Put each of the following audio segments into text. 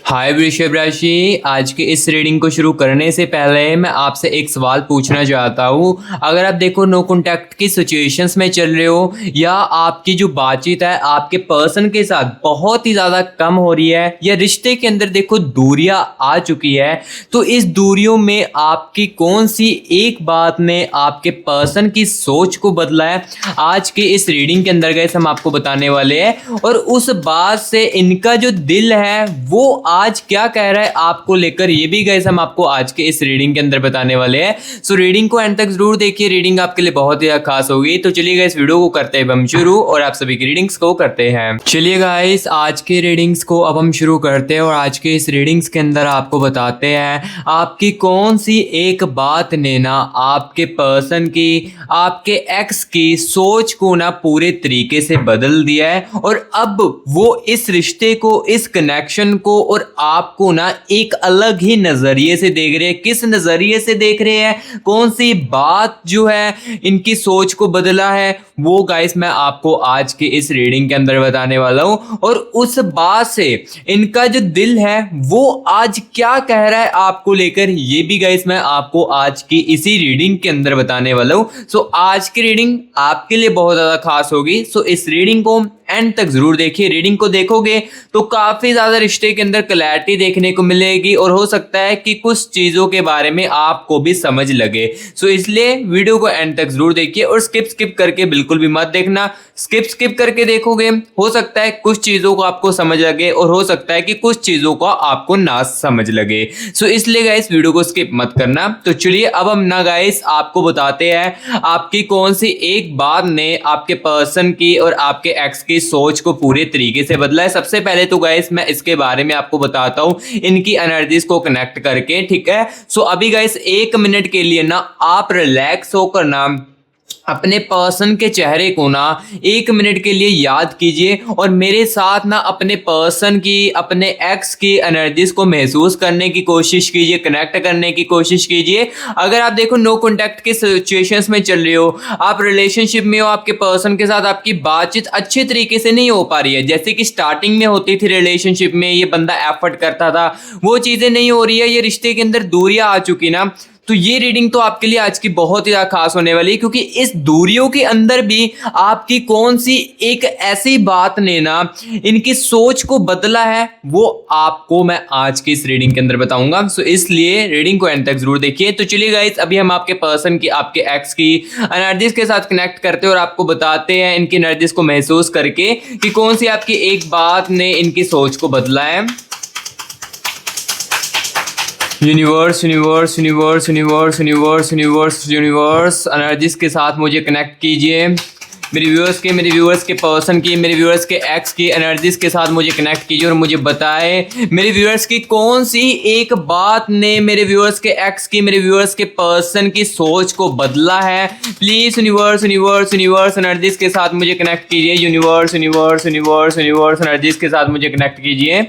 हाय वृषभ राशि, आज के इस रीडिंग को शुरू करने से पहले मैं आपसे एक सवाल पूछना चाहता हूँ। अगर आप देखो नो कॉन्टैक्ट की सिचुएशंस में चल रहे हो या आपकी जो बातचीत है आपके पर्सन के साथ बहुत ही ज़्यादा कम हो रही है या रिश्ते के अंदर देखो दूरियां आ चुकी है, तो इस दूरियों में आपकी कौन सी एक बात ने आपके पर्सन की सोच को बदला है, आज के इस रीडिंग के अंदर गए हम आपको बताने वाले हैं। और उस बात से इनका जो दिल है वो आज क्या कह रहा है आपको लेकर, ये भी गाइस हम आपको आज के इस रीडिंग के अंदर बताने वाले हैं। सो रीडिंग को एंड तक जरूर देखिए, रीडिंग आपके लिए बहुत ही खास होगी। तो चलिए गाइस वीडियो को करते हैं हम शुरू और आप सभी की रीडिंग्स को करते हैं। चलिए गाइस आज के रीडिंग्स को अब हम शुरू करते हैं और आज के इस रीडिंग्स के अंदर आपको बताते हैं आपकी कौन सी एक बात ने ना आपके पर्सन की, आपके एक्स की सोच को ना पूरे तरीके से बदल दिया है और अब वो इस रिश्ते को, इस कनेक्शन को और आपको ना एक अलग ही नजरिए से देख रहे हैं। किस नजरिए से देख रहे हैं, कौन सी बात जो है इनकी सोच को बदला है, वो गाइस मैं आपको आज के इस रीडिंग के अंदर बताने वाला हूं। और उस बात से इनका जो दिल है वो आज क्या कह रहा है आपको लेकर, ये भी गाइस मैं आपको आज की इसी रीडिंग के अंदर बताने वाला हूं। सो आज की रीडिंग आपके लिए बहुत ज्यादा खास होगी। सो इस रीडिंग को एंड तक जरूर देखिए। रीडिंग को देखोगे तो काफी ज्यादा रिश्ते के अंदर क्लैरिटी देखने को मिलेगी और हो सकता है कि कुछ चीजों के बारे में आपको भी समझ लगे। सो इसलिए वीडियो को एंड तक जरूर देखिए और स्किप करके बिल्कुल भी मत देखना। स्किप करके देखोगे हो सकता है कुछ चीजों को आपको समझ लगे और हो सकता है कि कुछ चीजों को आपको ना समझ लगे। सो इसलिए गाइस वीडियो को स्किप मत करना। तो चलिए अब हम ना गाइस आपको बताते हैं आपकी कौन सी एक बात ने आपके पर्सन की और आपके एक्स की सोच को पूरे तरीके से बदला है। सबसे पहले तो गाइस मैं इसके बारे में आपको बताता हूं इनकी एनर्जीज को कनेक्ट करके, ठीक है। सो अभी गाइस 1 मिनट के लिए ना आप रिलैक्स होकर ना अपने पर्सन के चेहरे को ना 1 मिनट के लिए याद कीजिए और मेरे साथ ना अपने पर्सन की, अपने एक्स की एनर्जीज को महसूस करने की कोशिश कीजिए, कनेक्ट करने की कोशिश कीजिए। अगर आप देखो नो कॉन्टैक्ट के सिचुएशंस में चल रहे हो, आप रिलेशनशिप में हो, आपके पर्सन के साथ आपकी बातचीत अच्छे तरीके से नहीं हो पा रही है, जैसे कि स्टार्टिंग में होती थी रिलेशनशिप में, ये बंदा एफर्ट करता था, वो चीजें नहीं हो रही है, ये रिश्ते के अंदर दूरियां आ चुकी ना, तो ये रीडिंग तो आपके लिए आज की बहुत ही ज्यादा खास होने वाली है। क्योंकि इस दूरियों के अंदर भी आपकी कौन सी एक ऐसी बात ने ना इनकी सोच को बदला है, वो आपको मैं आज की इस रीडिंग के अंदर बताऊंगा। सो इसलिए रीडिंग को एंड तक जरूर देखिए। तो चलिए गाइस अभी हम आपके पर्सन की, आपके एक्स की एनर्जीज के साथ कनेक्ट करते हैं और आपको बताते हैं इनकी एनर्जीज को महसूस करके कि कौन सी आपकी एक बात ने इनकी सोच को बदला है। Universe universe universe universe universe universe universe energies के साथ मुझे कनेक्ट कीजिए। मेरे व्यूअर्स के पर्सन की, मेरे व्यूअर्स के एक्स की एनर्जीज के साथ मुझे कनेक्ट कीजिए और मुझे बताए मेरे व्यूअर्स की कौन सी एक बात ने मेरे व्यूअर्स के एक्स की, मेरे व्यूअर्स के पर्सन की सोच को बदला है। Please universe universe universe energies के साथ मुझे कनेक्ट कीजिए। Universe universe universe universe energies के साथ मुझे कनेक्ट कीजिए।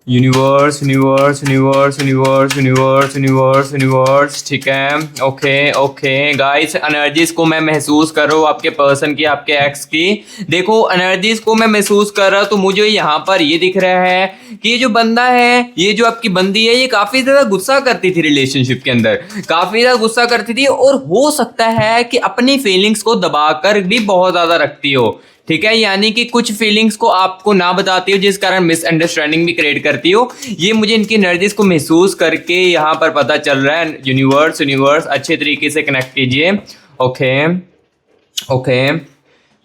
Universe universe universe universe universe universe universe, ठीक है। ओके गाइस एनर्जीज को मैं महसूस कर रहा हूँ आपके पर्सन की, आपके एक्स की। देखो एनर्जीज को मैं महसूस कर रहा हूँ तो मुझे यहाँ पर ये दिख रहा है कि ये जो बंदा है, ये जो आपकी बंदी है, ये काफी ज्यादा गुस्सा करती थी रिलेशनशिप के अंदर, काफी ज्यादा गुस्सा करती थी और हो सकता है कि अपनी फीलिंग्स को दबाकर भी बहुत ज्यादा रखती हो, ठीक है। यानी कि कुछ फीलिंग्स को आपको ना बताती हो जिस कारण मिसअंडरस्टैंडिंग भी क्रिएट करती हो। ये मुझे इनकी एनर्जीज को महसूस करके यहाँ पर पता चल रहा है। यूनिवर्स अच्छे तरीके से कनेक्ट कीजिए। Okay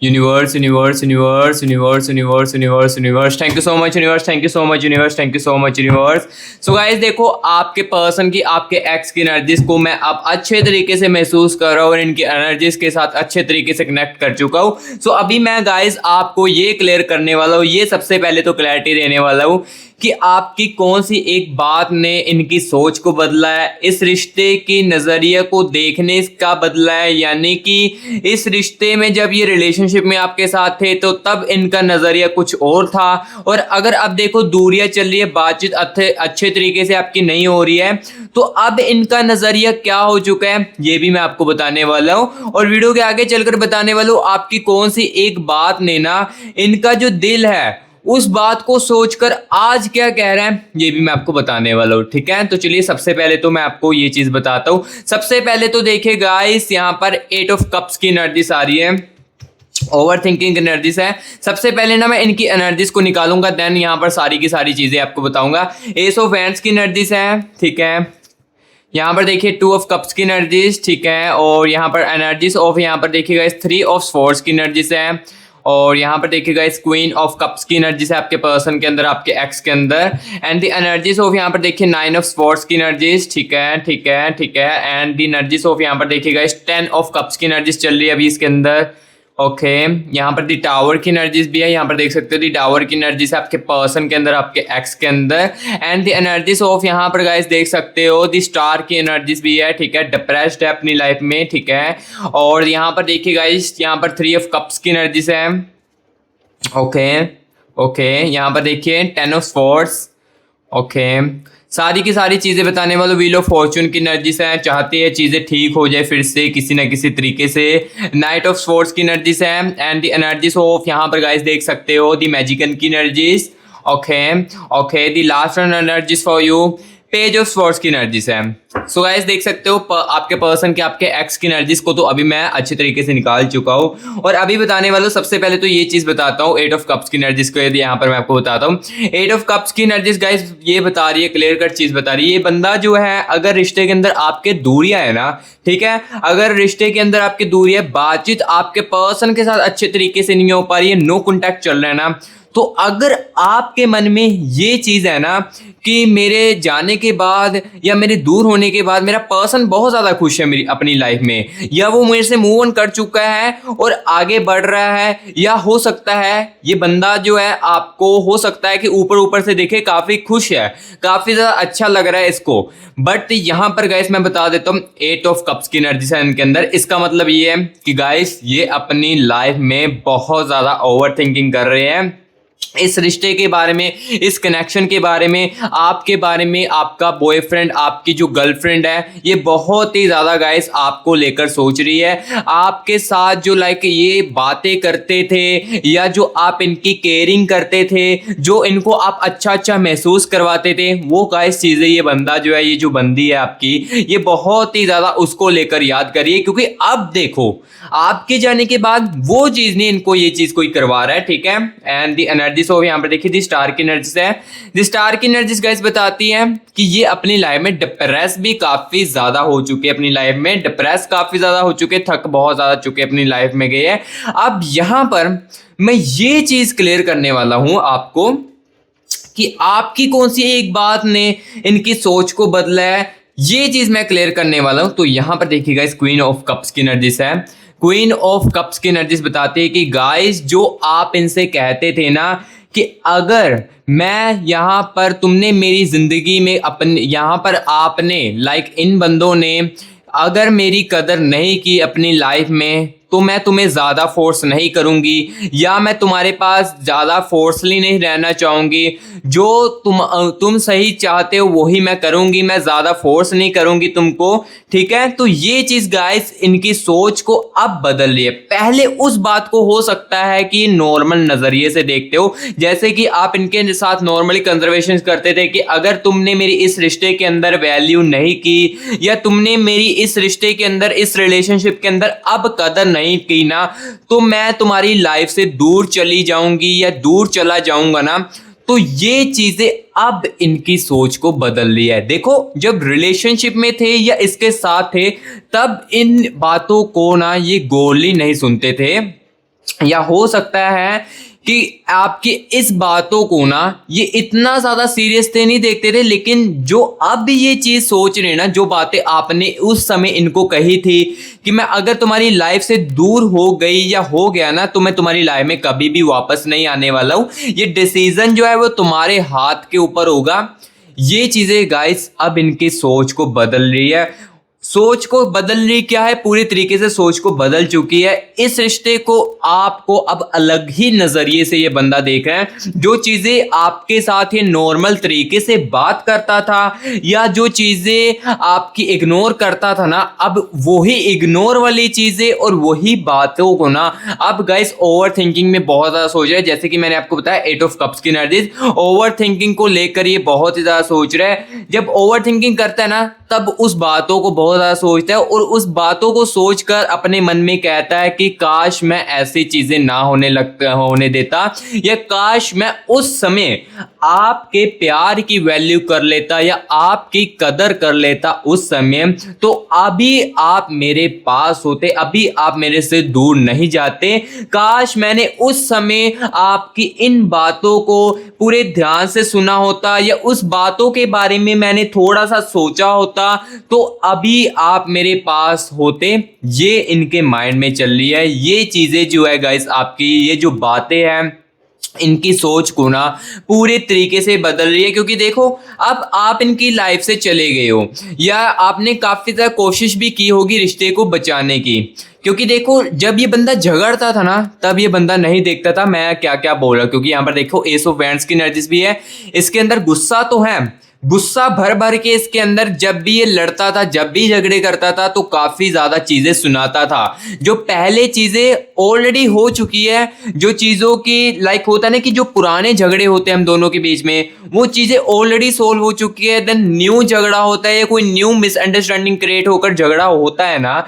universe universe universe universe universe universe universe, thank you so much universe, thank you so much universe, thank you so much universe. So guys देखो आपके पर्सन की, आपके एक्स की एनर्जीज को मैं अब अच्छे तरीके से महसूस कर रहा हूँ और इनकी एनर्जीज के साथ अच्छे तरीके से कनेक्ट कर चुका हूँ। सो अभी मैं गाइस आपको ये क्लियर करने वाला हूँ, ये सबसे पहले तो क्लैरिटी देने वाला हूँ कि आपकी कौन सी एक बात ने इनकी सोच को बदला है, इस रिश्ते की नजरिए को देखने का बदला है। यानी कि इस रिश्ते में जब ये रिलेशनशिप में आपके साथ थे तो तब इनका नजरिया कुछ और था और अगर अब देखो दूरियां चल रही है, बातचीत अच्छे तरीके से आपकी नहीं हो रही है, तो अब इनका नजरिया क्या हो चुका है ये भी मैं आपको बताने वाला हूं और वीडियो के आगे चलकर बताने वाला हूं आपकी कौन सी एक बात ने ना इनका जो दिल है उस बात को सोचकर आज क्या कह रहे हैं ये भी मैं आपको बताने वाला हूँ, ठीक है। तो चलिए सबसे पहले तो मैं आपको ये चीज बताता हूँ। सबसे पहले तो देखिए गाइस, यहाँ पर 8 ऑफ कप्स की एनर्जीज आ रही है, ओवर थिंकिंग एनर्जीज है। सबसे पहले ना मैं इनकी एनर्जीज को निकालूंगा, देन यहाँ पर सारी की सारी चीजें आपको बताऊंगा। एस ऑफ वैंड्स की एनर्जीज है, ठीक है। यहाँ पर देखिए 2 ऑफ कप्स की एनर्जीज, ठीक है। और यहाँ पर एनर्जीज ऑफ, यहाँ पर देखिएगा इस 3 ऑफ स्वॉर्ड्स की एनर्जीज है। और यहाँ पर देखिएगा इस क्वीन ऑफ कप्स की एनर्जीज है आपके पर्सन के अंदर, आपके एक्स के अंदर। एंड द एनर्जीज ऑफ, यहाँ पर देखिए 9 ऑफ स्वॉर्ड्स की एनर्जीज, ठीक है ठीक है ठीक है। एंड द एनर्जीज ऑफ, यहाँ पर देखिएगा इस 10 ऑफ कप्स की एनर्जीज चल रही है अभी इसके अंदर, ओके। यहाँ पर दी टावर की एनर्जीज भी है, यहाँ पर देख सकते हो दी टावर की एनर्जीज है आपके पर्सन के अंदर, आपके एक्स के अंदर। एंड दी एनर्जीज ऑफ, यहाँ पर गाइस देख सकते हो दी स्टार की एनर्जीज भी है, ठीक है। डिप्रेस्ड है अपनी लाइफ में, ठीक है। और यहाँ पर देखिए गाइस, यहाँ पर 3 ऑफ कप्स की एनर्जीज है, ओके ओके। यहाँ पर देखिए 10 ऑफ स्वॉर्ड्स, ओके। सारी की सारी चीज़ें बताने वालों। व्हील ऑफ फॉर्चून की एनर्जी से है, चाहते हैं चीज़ें ठीक हो जाए फिर से किसी ना किसी तरीके से। नाइट ऑफ स्वॉर्ड्स की एनर्जी से है। एंड द एनर्जीज ऑफ, यहाँ पर गाइस देख सकते हो द मैजिकन की energies, okay okay. The last energies for you, page of swords की एनर्जीज है। सो गाइस देख सकते हो आपके पर्सन के, आपके एक्स की एनर्जीज को तो अभी मैं अच्छे तरीके से निकाल चुका हूँ। और अभी बताने वाला हूँ, सबसे पहले तो ये चीज बताता हूँ 8 ऑफ कप्स की एनर्जीज को, यदि यहाँ पर मैं आपको बताता हूँ 8 ऑफ कप्स की एनर्जीज गाइस ये बता रही है, क्लियर कट चीज बता रही है। ये बंदा जो है, अगर रिश्ते के अंदर आपके दूरियां है ना, ठीक है, अगर रिश्ते के अंदर आपकी दूरी है, बातचीत आपके पर्सन के साथ अच्छे तरीके से नहीं हो पा रही है, नो कॉन्टैक्ट चल रहा है ना, तो अगर आपके मन में ये चीज है ना कि मेरे जाने के बाद या मेरे दूर होने के बाद मेरा पर्सन बहुत ज्यादा खुश है मेरी अपनी लाइफ में, या वो मेरे से मूव ऑन कर चुका है और आगे बढ़ रहा है, या हो सकता है ये बंदा जो है आपको, हो सकता है कि ऊपर ऊपर से देखे काफी खुश है, काफी ज्यादा अच्छा लग रहा है इसको, बट यहाँ पर गाइस मैं बता देता हूँ 8 ऑफ कप्स की एनर्जी है इनके अंदर। इसका मतलब ये है कि गाइस ये अपनी लाइफ में बहुत ज्यादा ओवर थिंकिंग कर रहे हैं इस रिश्ते के बारे में, इस कनेक्शन के बारे में, आपके बारे में। आपका बॉयफ्रेंड, आपकी जो गर्लफ्रेंड है, ये बहुत ही ज्यादा गाइस आपको लेकर सोच रही है। आपके साथ जो लाइक ये बातें करते थे, या जो आप इनकी केयरिंग करते थे, जो इनको आप अच्छा अच्छा महसूस करवाते थे, वो गाइस चीजें ये बंदा जो है, ये जो बंदी है आपकी, ये बहुत ही ज्यादा उसको लेकर याद करिए। क्योंकि अब देखो आपके जाने के बाद वो चीज नहीं इनको ये चीज कोई करवा रहा है, ठीक है। एंड दी एनर्जीज ऑफ, यहाँ पर देखिए दी स्टार की एनर्जीज है। दी स्टार की एनर्जीज गाइस बताती है कि ये अपनी लाइफ में डिप्रेस भी काफी ज्यादा हो चुके, अपनी लाइफ में डिप्रेस काफी ज्यादा हो चुके, थक बहुत ज्यादा चुके अपनी लाइफ में गए हैं। अब यहां पर मैं ये चीज क्लियर करने वाला हूं आपको कि आपकी कौन सी एक बात ने इनकी सोच को बदला है, ये चीज मैं क्लियर करने वाला हूं। तो यहां पर देखिएगा इस क्वीन ऑफ कप्स की एनर्जीज है। क्वीन ऑफ कप्स की एनर्जीज बताती है कि गाइस जो आप इनसे कहते थे ना कि अगर मैं यहाँ पर, तुमने मेरी जिंदगी में अपन, यहाँ पर आपने लाइक इन बंदों ने अगर मेरी कदर नहीं की अपनी लाइफ में, तो मैं तुम्हें ज़्यादा फोर्स नहीं करूँगी, या मैं तुम्हारे पास ज़्यादा फोर्सली नहीं रहना चाहूँगी। जो तुम सही चाहते हो वही मैं करूँगी, मैं ज़्यादा फोर्स नहीं करूँगी तुमको, ठीक है। तो ये चीज़ गाइस इनकी सोच को अब बदल रही है। पहले उस बात को हो सकता है कि नॉर्मल नज़रिए से देखते हो, जैसे कि आप इनके साथ नॉर्मली कंजर्वेशन करते थे कि अगर तुमने मेरी इस रिश्ते के अंदर वैल्यू नहीं की, या तुमने मेरी इस रिश्ते के अंदर, इस रिलेशनशिप के अंदर अब कदर नहीं की ना, तो मैं तुम्हारी लाइफ से दूर चली जाऊंगी या दूर चला जाऊंगा ना। तो ये चीजें अब इनकी सोच को बदल रही है। देखो जब रिलेशनशिप में थे या इसके साथ थे, तब इन बातों को ना ये गोली नहीं सुनते थे, या हो सकता है कि आपकी इस बातों को ना ये इतना ज्यादा सीरियस थे, नहीं देखते थे। लेकिन जो अब ये चीज सोच रहे ना, जो बातें आपने उस समय इनको कही थी कि मैं अगर तुम्हारी लाइफ से दूर हो गई या हो गया ना, तो मैं तुम्हारी लाइफ में कभी भी वापस नहीं आने वाला हूं, ये डिसीजन जो है वो तुम्हारे हाथ के ऊपर होगा। ये चीजें गाइस अब इनकी सोच को बदल रही है। सोच को बदल रही क्या है, पूरी तरीके से सोच को बदल चुकी है। इस रिश्ते को आपको अब अलग ही नजरिए से ये बंदा देख रहा है। जो चीजें आपके साथ ये नॉर्मल तरीके से बात करता था या जो चीजें आपकी इग्नोर करता था ना, अब वही इग्नोर वाली चीजें और वही बातों को ना अब गाइस ओवर थिंकिंग में बहुत ज्यादा सोच रहा है। जैसे कि मैंने आपको बताया 8 ऑफ कप्स की एनर्जी, ओवर थिंकिंग को लेकर ये बहुत ही ज्यादा सोच रहा है। जब ओवर थिंकिंग करता है ना, तब उस बातों को बहुत ज्यादा सोचता है और उस बातों को सोचकर अपने मन में कहता है कि काश मैं ऐसी चीजें ना होने देता, या काश मैं उस समय आपके प्यार की वैल्यू कर लेता या आपकी कदर कर लेता उस समय, तो अभी आप मेरे पास होते, अभी आप मेरे से दूर नहीं जाते। काश मैंने उस समय आपकी इन बातों को पूरे ध्यान से सुना होता या उस बातों के बारे में मैंने थोड़ा सा सोचा होता, तो अभी आप मेरे पास होते। ये इनके माइंड में चल रही है। ये चीजें जो है गाइस, आपकी ये जो बातें हैं, इनकी सोच को ना पूरे तरीके से बदल रही है। क्योंकि देखो, अब आप इनकी लाइफ से चले गए हो या आपने काफी ज्यादा कोशिश भी की होगी रिश्ते को बचाने की। क्योंकि देखो, जब ये बंदा झगड़ता था ना, तब ये बंदा नहीं देखता था मैं क्या क्या बोल रहा हूं। क्योंकि यहाँ पर देखो एस ऑफ वैंड्स की एनर्जीज भी है, इसके अंदर गुस्सा तो है, गुस्सा भर भर के इसके अंदर। जब भी ये लड़ता था, जब भी झगड़े करता था, तो काफी ज्यादा चीजें सुनाता था। जो पहले चीजें ऑलरेडी हो चुकी है, जो चीजों की लाइक होता है ना कि जो पुराने झगड़े होते हैं हम दोनों के बीच में, वो चीजें ऑलरेडी सोल्व हो चुकी है। देन न्यू झगड़ा होता है या कोई न्यू मिसअंडरस्टैंडिंग क्रिएट होकर झगड़ा होता है ना,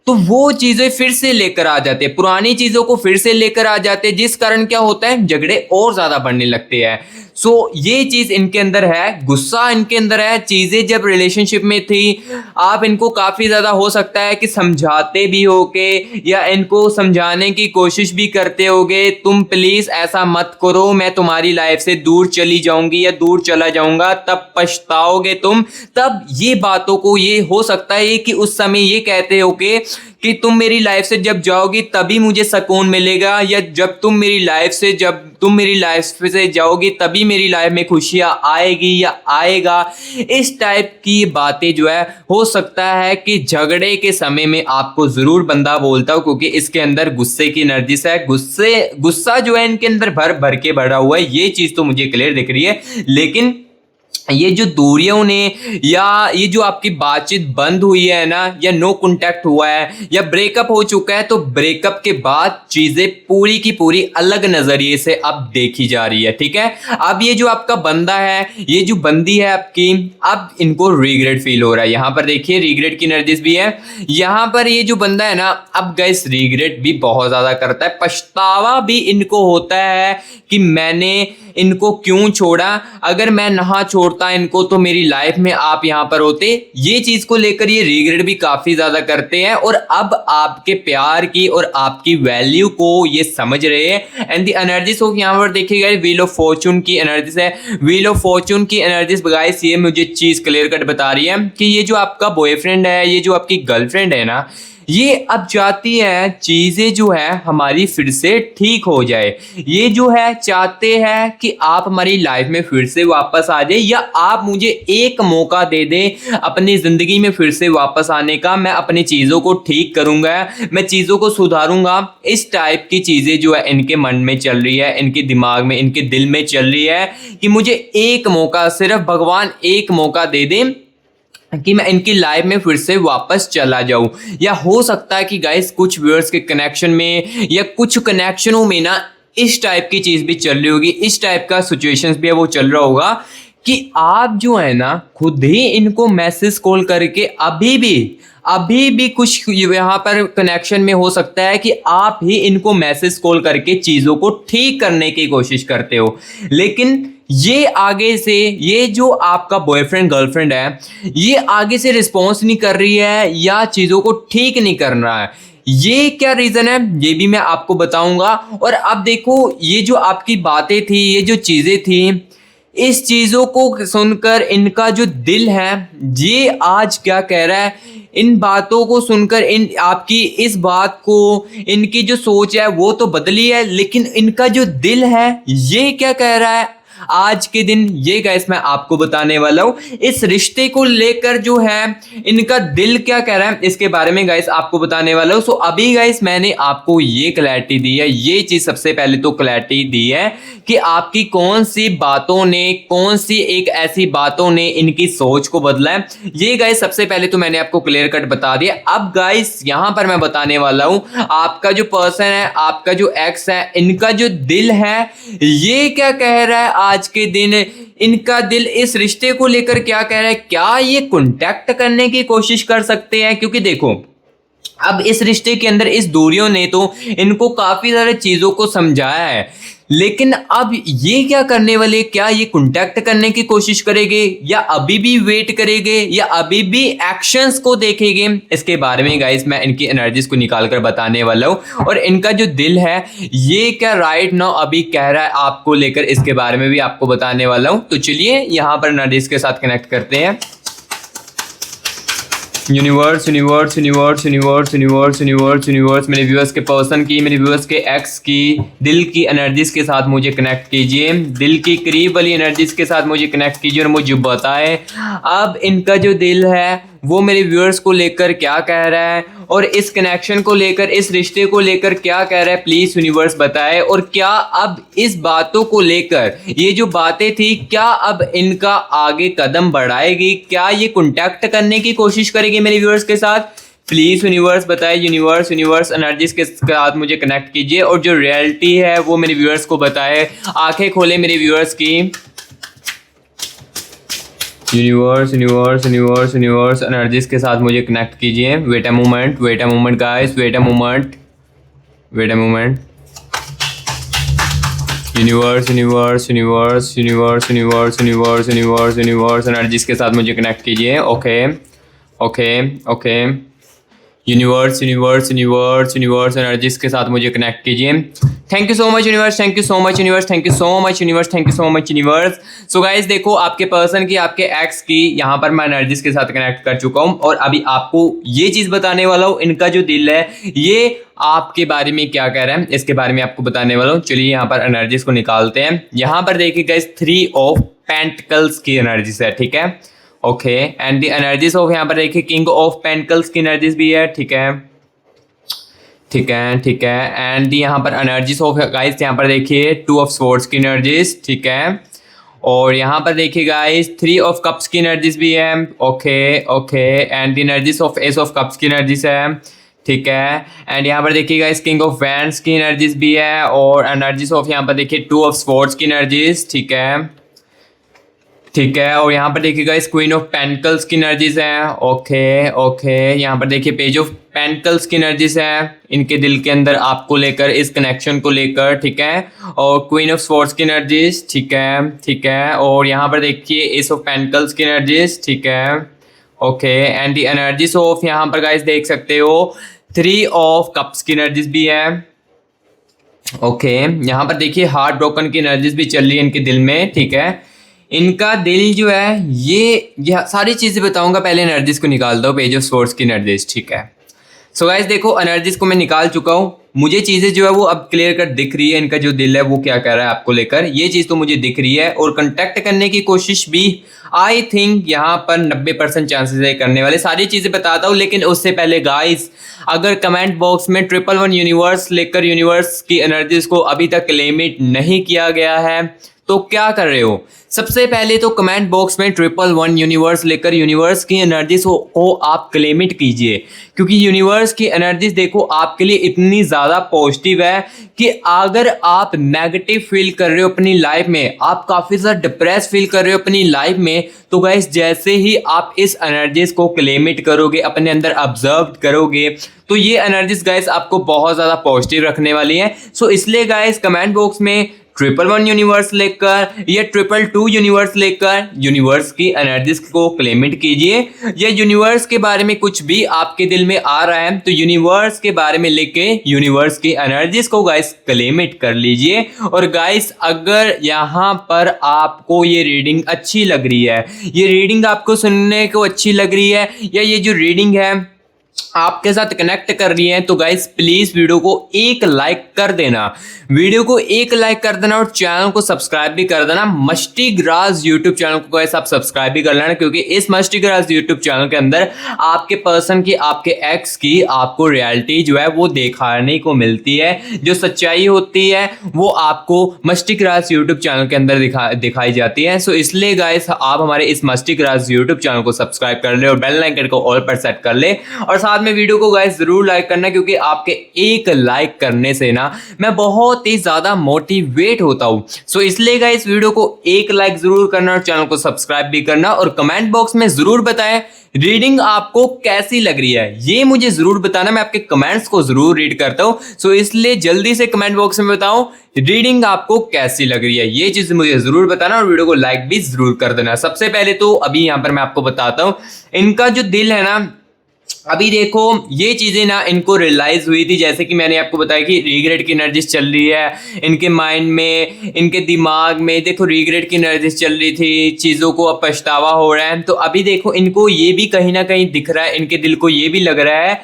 तो वो चीजें फिर से लेकर आ जाते हैं, पुरानी चीजों को फिर से लेकर आ जाते हैं, जिस कारण क्या होता है, झगड़े और ज्यादा बढ़ने लगते हैं। सो ये चीज इनके अंदर है, गुस्सा इनके अंदर है। चीजें जब रिलेशनशिप में थी, आप इनको काफी ज्यादा हो सकता है कि समझाते भी होगे या इनको समझाने की कोशिश भी करते होगे, तुम प्लीज ऐसा मत करो, मैं तुम्हारी लाइफ से दूर चली जाऊंगी या दूर चला जाऊंगा, तब पछताओगे तुम। तब ये बातों को ये हो सकता है कि उस समय ये कहते होगे कि तुम मेरी लाइफ से जब जाओगी तभी मुझे सुकून मिलेगा, या जब तुम मेरी लाइफ से जाओगी तभी मेरी लाइफ में खुशियां आएगी या आएगा। इस टाइप की बातें जो है हो सकता है कि झगड़े के समय में आपको जरूर बंदा बोलता हो। क्योंकि इसके अंदर गुस्से की एनर्जी है, गुस्सा जो है इनके अंदर भर भर के भरा हुआ है। ये चीज तो मुझे क्लियर दिख रही है। लेकिन ये जो दूरियों ने या ये जो आपकी बातचीत बंद हुई है ना, या नो कांटेक्ट हुआ है या ब्रेकअप हो चुका है, तो ब्रेकअप के बाद चीजें पूरी की पूरी अलग नजरिए से अब देखी जा रही है। ठीक है, अब ये जो आपका बंदा है, ये जो बंदी है आपकी, अब इनको रिग्रेट फील हो रहा है। यहाँ पर देखिए रिग्रेट की एनर्जीज भी है। यहाँ पर ये जो बंदा है ना, अब गाइस रिग्रेट भी बहुत ज्यादा करता है, पछतावा भी इनको होता है कि मैंने इनको क्यों छोड़ा, अगर मैं ना छोड़ता इनको तो मेरी लाइफ में आप यहां पर होते। ये चीज को लेकर ये रिग्रेट भी काफी ज्यादा करते हैं और अब आपके प्यार की और आपकी वैल्यू को ये समझ रहे हैं। एंड द एनर्जीज ऑफ यहां पर देखिएगा व्हील ऑफ फॉर्चून की एनर्जीज है। व्हील ऑफ फॉर्चून की एनर्जीज गाइस ये मुझे चीज क्लियर कट बता रही है कि ये जो आपका बॉयफ्रेंड है, ये जो आपकी गर्लफ्रेंड है ना, ये अब चाहती है चीजें जो है हमारी फिर से ठीक हो जाए। ये जो है चाहते हैं कि आप हमारी लाइफ में फिर से वापस आ जाए, या आप मुझे एक मौका दे दें अपनी जिंदगी में फिर से वापस आने का। मैं अपनी चीजों को ठीक करूंगा, मैं चीजों को सुधारूंगा। इस टाइप की चीजें जो है इनके मन में चल रही है, इनके दिमाग में, इनके दिल में चल रही है कि मुझे एक मौका, सिर्फ भगवान एक मौका दे दें कि मैं इनकी लाइफ में फिर से वापस चला जाऊं। या हो सकता है कि गाइस कुछ व्यूअर्स के कनेक्शन में या कुछ कनेक्शनों में ना इस टाइप की चीज भी चल रही होगी, इस टाइप का सिचुएशंस भी है वो चल रहा होगा कि आप जो है ना खुद ही इनको मैसेज कॉल करके अभी भी कुछ यहाँ पर कनेक्शन में हो सकता है कि आप ही इनको मैसेज कॉल करके चीजों को ठीक करने की कोशिश करते हो। लेकिन ये आगे से, ये जो आपका बॉयफ्रेंड गर्लफ्रेंड है, ये आगे से रिस्पॉन्स नहीं कर रही है या चीजों को ठीक नहीं कर रहा है। ये क्या रीजन है ये भी मैं आपको बताऊंगा। और अब देखो, ये जो आपकी बातें थी, ये जो चीजें थी, इस चीजों को सुनकर इनका जो दिल है ये आज क्या कह रहा है। इन बातों को सुनकर इन आपकी इस बात को, इनकी जो सोच है वो तो बदली है, लेकिन इनका जो दिल है ये क्या कह रहा है, आज के दिन ये गाइस मैं आपको बताने वाला हूँ। इस रिश्ते को लेकर जो है इनका दिल क्या कह रहा है इसके बारे में गाइस आपको बताने वाला हूँ। सो अभी गाइस मैंने आपको ये क्लैरिटी दी है, ये चीज सबसे पहले तो क्लैरिटी दी है कि आपकी कौन सी बातों ने, कौन सी एक ऐसी बातों ने इनकी सोच को बदला है। ये गाइस सबसे पहले तो मैंने आपको क्लियर कट बता दिया। अब गाइस यहां पर मैं बताने वाला हूं आपका जो पर्सन है, आपका जो एक्स है, इनका जो दिल है ये क्या कह रहा है आज के दिन। इनका दिल इस रिश्ते को लेकर क्या कह रहा है, क्या ये कांटेक्ट करने की कोशिश कर सकते हैं? क्योंकि देखो अब इस रिश्ते के अंदर इस दूरियों ने तो इनको काफी सारे चीजों को समझाया है, लेकिन अब ये क्या करने वाले, क्या ये कांटेक्ट करने की कोशिश करेंगे या अभी भी वेट करेंगे या अभी भी एक्शंस को देखेंगे? इसके बारे में गाइस मैं इनकी एनर्जीज को निकाल कर बताने वाला हूं। और इनका जो दिल है ये क्या राइट नाउ अभी कह रहा है आपको लेकर, इसके बारे में भी आपको बताने वाला हूं। तो चलिए यहां पर एनर्जीज के साथ कनेक्ट करते हैं। Universe universe universe universe universe universe universe मेरे व्यूअर्स के पर्सन की, मेरे व्यूअर्स के एक्स की दिल की एनर्जीज के साथ मुझे कनेक्ट कीजिए, दिल की करीब वाली एनर्जीज के साथ मुझे कनेक्ट कीजिए और मुझे बताएं अब इनका जो दिल है वो मेरे व्यूअर्स को लेकर क्या कह रहा है और इस कनेक्शन को लेकर, इस रिश्ते को लेकर क्या कह रहा है। प्लीज यूनिवर्स बताए। और क्या अब इस बातों को लेकर, ये जो बातें थी, क्या अब इनका आगे कदम बढ़ाएगी, क्या ये कांटेक्ट करने की कोशिश करेगी मेरे व्यूअर्स के साथ? प्लीज यूनिवर्स बताए। यूनिवर्स यूनिवर्स एनर्जीज के साथ मुझे कनेक्ट कीजिए और जो रियलिटी है वो मेरे व्यूअर्स को बताए। आंखें खोले मेरे व्यूअर्स की। Universe universe universe universe energies के साथ मुझे कनेक्ट कीजिए। Wait a moment guys, wait a moment. Universe universe universe universe universe universe universe universe energies के साथ मुझे कनेक्ट कीजिए। Okay okay okay. Universe universe universe universe energies के साथ मुझे कनेक्ट कीजिए। Thank you so much universe, thank you so much universe, thank you so much universe, thank you so much universe. So guys देखो आपके person की, आपके x की यहाँ पर मैं एनर्जीज के साथ कनेक्ट कर चुका हूँ और अभी आपको ये चीज बताने वाला हूँ, इनका जो दिल है ये आपके बारे में क्या कह रहा है इसके बारे में आपको बताने वाला हूँ। चलिए यहाँ पर एनर्जीज को निकालते हैं। यहाँ पर देखिए गाइस 3 ऑफ पेंटिकल्स की एनर्जीज है, ठीक है। Okay and the energies of, यहाँ पर देखिए किंग ऑफ पेंटिकल्स की एनर्जीज भी है, ठीक है ठीक है ठीक है। एंड यहाँ पर एनर्जीज ऑफ गाइस, यहाँ पर देखिए 2 ऑफ स्वॉर्ड्स की एनर्जीज, ठीक है। और यहाँ पर देखिए गाइस 3 ऑफ कप्स की एनर्जीज भी है। Okay okay and the energies of S of cups की एनर्जीज है, ठीक है। एंड यहाँ पर देखिए गाइस किंग ऑफ वैंड्स की एनर्जीज भी है और एनर्जीज ऑफ यहाँ पर देखिए 2 ऑफ स्वॉर्ड्स की एनर्जीज, ठीक है ठीक है। और यहाँ पर देखिएगा इस क्वीन ऑफ पेंटिकल्स की एनर्जीज है। ओके ओके यहाँ पर देखिए पेज ऑफ पेंटिकल्स की एनर्जीज है इनके दिल के अंदर आपको लेकर, इस कनेक्शन को लेकर, ठीक है। और क्वीन ऑफ स्वॉर्ड्स की एनर्जीज, ठीक है ठीक है। और यहाँ पर देखिए एस ऑफ पेंटिकल्स की एनर्जीज, ठीक है okay. And the energies of यहाँ पर गाइस देख सकते हो 3 ऑफ कप्स की एनर्जीज भी है। ओके यहाँ पर देखिए हार्ट ब्रोकन की एनर्जीज भी चल रही है इनके दिल में, ठीक है। इनका दिल जो है ये सारी चीजें बताऊंगा, पहले एनर्जीज को निकालता हूँ, पेज ऑफ स्वॉर्ड्स की एनर्जीज, ठीक है। सो गाइस देखो एनर्जीज को मैं निकाल चुका हूँ, मुझे चीजें जो है वो अब क्लियर कट दिख रही है। इनका जो दिल है वो क्या कह रहा है आपको लेकर, ये चीज तो मुझे दिख रही है। और कांटेक्ट करने की कोशिश भी आई थिंक यहाँ पर 90% चांसेस है करने वाले। सारी चीजें बताता हूँ लेकिन उससे पहले गाइस अगर कमेंट बॉक्स में 111 यूनिवर्स लेकर यूनिवर्स की एनर्जीज को अभी तक क्लेमिट नहीं किया गया है तो क्या कर रहे हो? सबसे पहले तो कमेंट बॉक्स में 111 यूनिवर्स लेकर यूनिवर्स की एनर्जीज को आप क्लेमिट कीजिए, क्योंकि यूनिवर्स की एनर्जीज देखो आपके लिए इतनी ज़्यादा पॉजिटिव है कि अगर आप नेगेटिव फील कर रहे हो अपनी लाइफ में, आप काफ़ी ज़्यादा डिप्रेस फील कर रहे हो अपनी लाइफ में, तो गाइस जैसे ही आप इस एनर्जीज को क्लेमिट करोगे, अपने अंदर ऑब्जर्व करोगे, तो ये एनर्जीज गाइस आपको बहुत ज़्यादा पॉजिटिव रखने वाली है। सो इसलिए गाइस कमेंट बॉक्स में 111 यूनिवर्स लेकर या 222 यूनिवर्स लेकर यूनिवर्स की एनर्जीज को क्लेमिट कीजिए। या यूनिवर्स के बारे में कुछ भी आपके दिल में आ रहा है तो यूनिवर्स के बारे में लेके यूनिवर्स की एनर्जीज को गाइस क्लेमिट कर लीजिए। और गाइस अगर यहाँ पर आपको ये रीडिंग अच्छी लग रही है, ये रीडिंग आपको सुनने को अच्छी लग रही है, या ये जो रीडिंग है आपके साथ कनेक्ट कर रही है, तो गाइस प्लीज वीडियो को एक लाइक कर देना, वीडियो को एक लाइक कर देना और चैनल को सब्सक्राइब भी कर देना। मस्टी ग्रास यूट्यूब चैनल को गाइस आप सब्सक्राइब भी कर लेना, क्योंकि इस मस्टी ग्रास यूट्यूब चैनल के अंदर आपके पर्सन की, आपके एक्स की आपको रियलिटी जो है वो दिखाने को मिलती है, जो सच्चाई होती है वो आपको मस्टी ग्रास यूट्यूब चैनल के अंदर दिखाई जाती है। सो इसलिए गाइस आप हमारे इस मस्टी ग्रास यूट्यूब चैनल को सब्सक्राइब कर ले और बेल आइकन को ऑल पर सेट कर ले, और साथ में वीडियो को गाइस जरूर लाइक करना, क्योंकि आपके एक लाइक करने से ना मैं बहुत ही ज्यादा मोटिवेट होता हूं। सो इसलिए गाइस वीडियो को एक लाइक जरूर करना और चैनल को सब्सक्राइब भी करना, और कमेंट बॉक्स में जरूर बताएं रीडिंग आपको कैसी लग रही है, ये मुझे जरूर बताना, मैं आपके कमेंट्स को जरूर रीड करता हूं। सो इसलिए जल्दी से कमेंट बॉक्स में बताओ रीडिंग आपको कैसी लग रही है, ये चीज मुझे जरूर बताना, और वीडियो को लाइक भी जरूर कर देना। सबसे पहले तो अभी यहां पर मैं आपको बताता हूं, इनका जो दिल है ना, अभी देखो ये चीजें ना इनको रियलाइज हुई थी, जैसे कि मैंने आपको बताया कि रिग्रेट की एनर्जीज चल रही है इनके माइंड में, इनके दिमाग में। देखो रिग्रेट की एनर्जीज चल रही थी, चीजों को अब पछतावा हो रहा है। तो अभी देखो इनको ये भी कहीं ना कहीं दिख रहा है, इनके दिल को ये भी लग रहा है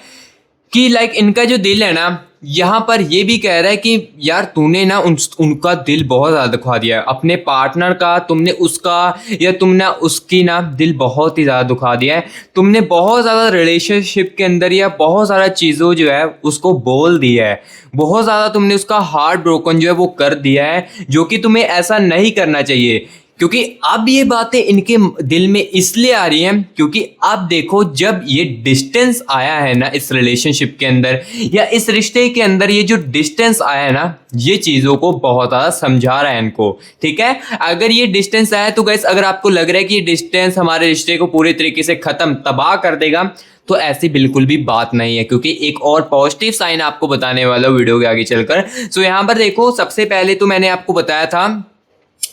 कि लाइक इनका जो दिल है ना, यहाँ पर ये भी कह रहा है कि यार तूने ना उनका दिल बहुत ज़्यादा दुखा दिया है, अपने पार्टनर का तुमने उसका या तुमने उसकी ना दिल बहुत ही ज़्यादा दुखा दिया है। तुमने बहुत ज़्यादा रिलेशनशिप के अंदर या बहुत सारा चीज़ों जो है उसको बोल दिया है, बहुत ज़्यादा तुमने उसका हार्ट ब्रोकन जो है वो कर दिया है, जो कि तुम्हें ऐसा नहीं करना चाहिए। क्योंकि अब ये बातें इनके दिल में इसलिए आ रही हैं क्योंकि अब देखो जब ये डिस्टेंस आया है ना इस रिलेशनशिप के अंदर या इस रिश्ते के अंदर, ये जो डिस्टेंस आया है ना, ये चीज़ों को बहुत ज़्यादा समझा रहा है इनको। ठीक है, अगर ये डिस्टेंस आया तो गाइस अगर आपको लग रहा है कि ये डिस्टेंस हमारे रिश्ते को पूरे तरीके से ख़त्म तबाह कर देगा, तो ऐसी बिल्कुल भी बात नहीं है, क्योंकि एक और पॉजिटिव साइन आपको बताने वाला हूं वीडियो के आगे चलकर। सो यहाँ पर देखो सबसे पहले तो मैंने आपको बताया था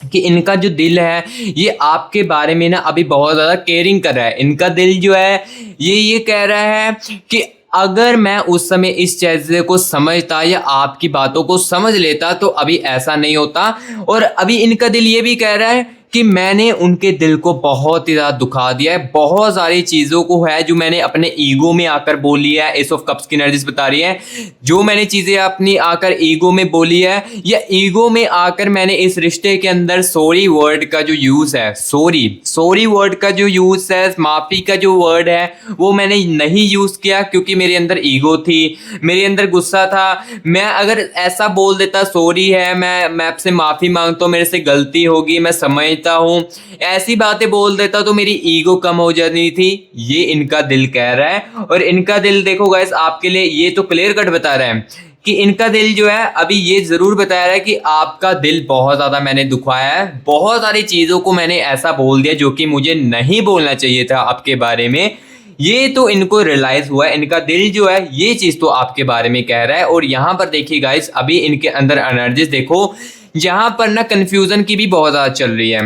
कि इनका जो दिल है ये आपके बारे में ना अभी बहुत ज़्यादा केयरिंग कर रहा है। इनका दिल जो है ये कह रहा है कि अगर मैं उस समय इस चीज़ को समझता या आपकी बातों को समझ लेता तो अभी ऐसा नहीं होता। और अभी इनका दिल ये भी कह रहा है कि मैंने उनके दिल को बहुत ही ज़्यादा दुखा दिया है, बहुत सारी चीज़ों को है जो मैंने अपने ईगो में आकर बोली है। एस ऑफ कप्स की एनर्जीज बता रही है जो मैंने चीज़ें अपनी आकर ईगो में बोली है या ईगो में आकर मैंने इस रिश्ते के अंदर सॉरी वर्ड का जो यूज़ है, सॉरी वर्ड का जो यूज़ है, माफ़ी का जो वर्ड है वो मैंने नहीं यूज़ किया क्योंकि मेरे अंदर ईगो थी, मेरे अंदर गुस्सा था। मैं अगर ऐसा बोल देता सॉरी है, मैं आपसे माफ़ी मांगता हूँ, मेरे से गलती होगी, मैं समझ हूं, ऐसी बातें बोल देता तो मेरी ईगो कम हो जाती थी, ये इनका दिल कह रहा है। और इनका दिल देखो गाइस आपके लिए ये तो क्लियर कट बता रहा है कि इनका दिल जो है अभी ये जरूर बता रहा है कि आपका दिल बहुत ज्यादा मैंने दुखाया है, बहुत सारी चीजों को मैंने ऐसा बोल दिया जो कि मुझे नहीं बोलना चाहिए था आपके बारे में। ये तो इनको रियलाइज हुआ है, इनका दिल जो है ये चीज तो आपके बारे में कह रहा है। और यहाँ पर देखिए गाइस अभी इनके अंदर एनर्जीज देखो, यहाँ पर ना कन्फ्यूजन की भी बहुत ज़्यादा चल रही है,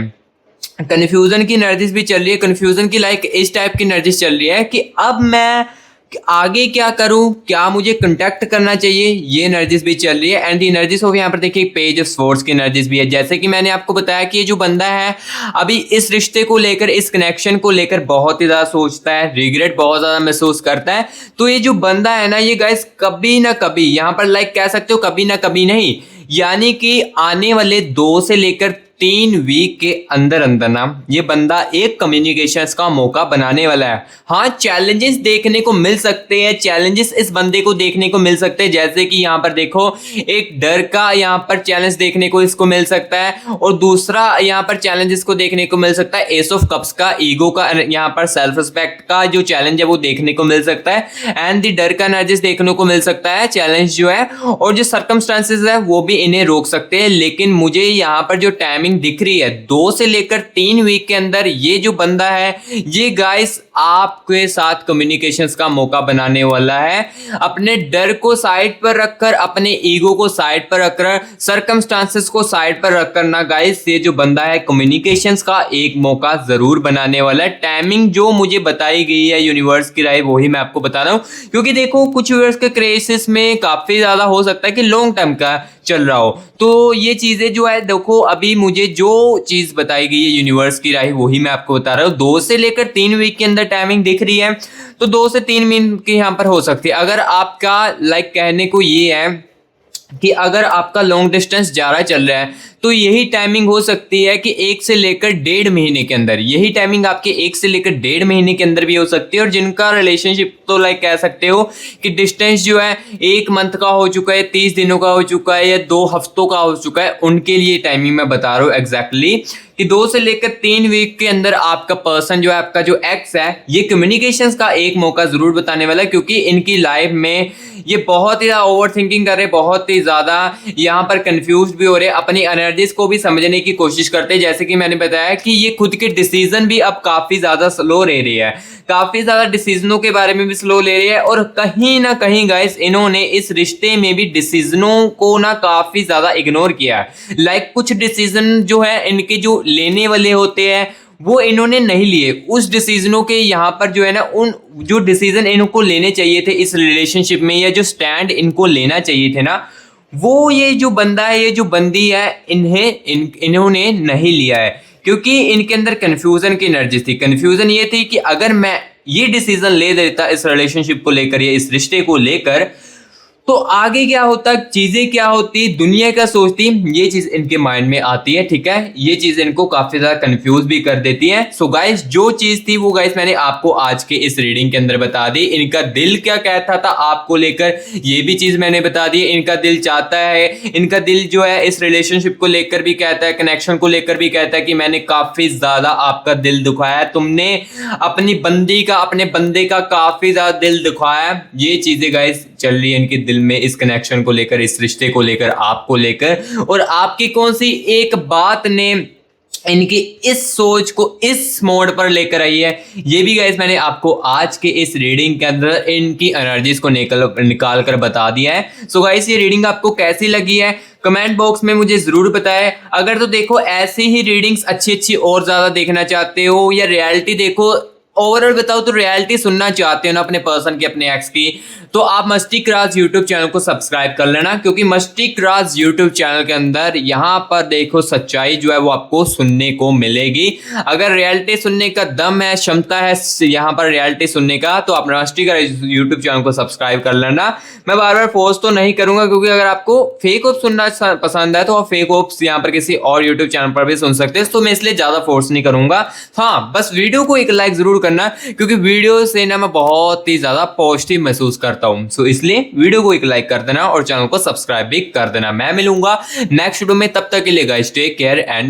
कन्फ्यूजन की एनर्जीज भी चल रही है। कन्फ्यूजन की लाइक इस टाइप की एनर्जीज चल रही है कि अब मैं आगे क्या करूं, क्या मुझे कांटेक्ट करना चाहिए, ये एनर्जीज भी चल रही है। एंड दी एनर्जीज हो यहाँ पर देखिए पेज ऑफ स्वॉर्ड्स की एनर्जीज भी है। जैसे कि मैंने आपको बताया कि ये जो बंदा है अभी इस रिश्ते को लेकर, इस कनेक्शन को लेकर बहुत ही ज़्यादा सोचता है, रिग्रेट बहुत ज़्यादा महसूस करता है। तो ये जो बंदा है ना ये गाइस कभी ना कभी, यहाँ पर लाइक कह सकते हो कभी ना कभी नहीं, यानी कि आने वाले 2 से लेकर 3 वीक के अंदर अंदर ना ये बंदा एक कम्युनिकेशंस का मौका बनाने वाला है। हाँ चैलेंजेस देखने को मिल सकते हैं, चैलेंजेस इस बंदे को देखने को मिल सकते हैं, जैसे कि यहाँ पर देखो एक डर का यहाँ पर चैलेंज देखने को इसको मिल सकता है, और दूसरा यहाँ पर चैलेंजेस को देखने को मिल सकता है एस ऑफ कप्स का, ईगो का, यहाँ पर सेल्फ रिस्पेक्ट का जो चैलेंज है वो देखने को मिल सकता है। एंड द डर का एनर्जीज देखने को मिल सकता है चैलेंज जो है, और जो सर्कमस्टांसेस है वो भी इन्हें रोक सकते हैं। लेकिन मुझे यहाँ पर जो टाइमिंग दिख रही है 2 से लेकर 3 वीक के अंदर ये जो बंदा है ये गाइस आपके साथ कम्युनिकेशंस का मौका बनाने वाला है। अपने डर को साइड पर रखकर, अपने ईगो को साइड पर रखकर, सर्कमस्टांसेस को साइड पर रखकर ना गाइस ये जो बंदा है कम्युनिकेशंस का एक मौका जरूर बनाने वाला है। टाइमिंग जो मुझे बताई गई है यूनिवर्स की राय वही मैं आपको बता रहा हूं, क्योंकि देखो कुछ व्यूअर्स के क्राइसिस में काफी ज्यादा हो सकता है कि लॉन्ग टर्म का चल रहा हो। तो ये चीजें जो है देखो अभी मुझे जो चीज बताई गई है यूनिवर्स की राय वही मैं आपको बता रहा हूँ। 2 से लेकर 3 वीक के अंदर टाइमिंग दिख रही है तो 2 से 3 मिनट की यहाँ पर हो सकती है। अगर आपका लाइक कहने को ये है कि अगर आपका लॉन्ग डिस्टेंस ज़्यादा चल रहा है तो यही टाइमिंग हो सकती है कि 1 से लेकर 1.5 महीने के अंदर, यही टाइमिंग आपके 1 से लेकर 1.5 महीने के अंदर भी हो सकती है। और जिनका रिलेशनशिप तो लाइक कह सकते हो कि डिस्टेंस जो है 1 मंथ का हो चुका है, 30 दिनों का हो चुका है या 2 हफ्तों का हो चुका है, उनके लिए टाइमिंग मैं बता रहा हूँ एग्जैक्टली कि 2 से लेकर 3 वीक के अंदर आपका पर्सन जो है, आपका जो एक्स है, ये कम्युनिकेशंस का एक मौका जरूर बताने वाला है, क्योंकि इनकी लाइफ में ये बहुत ही ज़्यादा ओवर थिंकिंग कर रहे, बहुत ही ज़्यादा यहाँ पर कंफ्यूज भी हो रहे, अपनी एनर्जीज को भी समझने की कोशिश करते हैं। जैसे कि मैंने बताया कि ये खुद के डिसीजन भी अब काफ़ी ज़्यादा स्लो ले रही है, काफ़ी ज़्यादा डिसीजनों के बारे में भी स्लो ले रही है। और कहीं ना कहीं गाइस इन्होंने इस रिश्ते में भी डिसीजनों को ना काफ़ी ज़्यादा इग्नोर किया है। लाइक कुछ डिसीजन जो है इनके जो लेने वाले होते हैं वो इन्होंने नहीं लिए, उस डिसीजनों के यहाँ पर जो है ना, उन जो डिसीजन इनको लेने चाहिए थे इस रिलेशनशिप में, या जो स्टैंड इनको लेना चाहिए थे ना, वो ये जो बंदा है, ये जो बंदी है, इन्होंने नहीं लिया है, क्योंकि इनके अंदर कंफ्यूजन की एनर्जी थी। कंफ्यूजन ये थी कि अगर मैं ये डिसीजन ले देता इस रिलेशनशिप को लेकर या इस रिश्ते को लेकर तो आगे क्या होता, चीजें क्या होती, दुनिया क्या सोचती, ये चीज इनके माइंड में आती है। ठीक है, ये चीज इनको काफी ज्यादा कंफ्यूज भी कर देती है। सो गाइस जो चीज थी वो गाइस मैंने आपको आज के इस रीडिंग के अंदर बता दी। इनका दिल क्या कहता था आपको लेकर, ये भी चीज मैंने बता दी। इनका दिल चाहता है, इनका दिल जो है इस रिलेशनशिप को लेकर भी कहता है, कनेक्शन को लेकर भी कहता है कि मैंने काफी ज्यादा आपका दिल दुखाया है, तुमने अपनी बंदी का, अपने बंदे का काफी ज्यादा दिल दुखाया है। ये चीजें गाइस चल रही है इनके दिल में, इस कनेक्शन को लेकर, इस रिश्ते को लेकर, आपको लेकर। और आपकी कौन सी एक बात ने इनकी इस सोच को इस मोड पर लेकर आई है, ये भी गाइस मैंने आपको आज के इस रीडिंग के अंदर इनकी एनर्जीज को निकाल कर बता दिया है। सो गाइस ये रीडिंग आपको कैसी लगी है कमेंट बॉक्स में मुझे जरूर बताएं। अगर तो देखो ऐसी ही रीडिंग्स अच्छी और ज्यादा देखना चाहते हो, या रियलिटी देखो ओवरऑल बताओ तो रियलिटी सुनना चाहते हो ना अपने पर्सन की, अपने एक्स की, तो आप मस्ती क्राज यूट्यूब चैनल को सब्सक्राइब कर लेना, क्योंकि मस्ती क्राज यूट्यूब चैनल के अंदर यहाँ पर देखो सच्चाई जो है वो आपको सुनने को मिलेगी। अगर रियलिटी सुनने का दम है, क्षमता है यहाँ पर रियलिटी सुनने का, तो आप मस्ती क्राज यूट्यूब चैनल को सब्सक्राइब कर लेना। मैं बार बार फोर्स तो नहीं करूंगा, क्योंकि अगर आपको फेक ऑप्स सुनना पसंद है तो आप फेक ऑप्स यहाँ पर किसी और यूट्यूब चैनल पर भी सुन सकते हैं, तो मैं इसलिए ज्यादा फोर्स नहीं करूंगा। हाँ बस वीडियो को एक लाइक जरूर करना, क्योंकि वीडियो से ना मैं बहुत ही ज्यादा पॉजिटिव महसूस करता हूं। सो इसलिए वीडियो को एक लाइक कर देना और चैनल को सब्सक्राइब भी कर देना। मैं मिलूंगा नेक्स्ट वीडियो में, तब तक के लिए गाइस टेक केयर एंड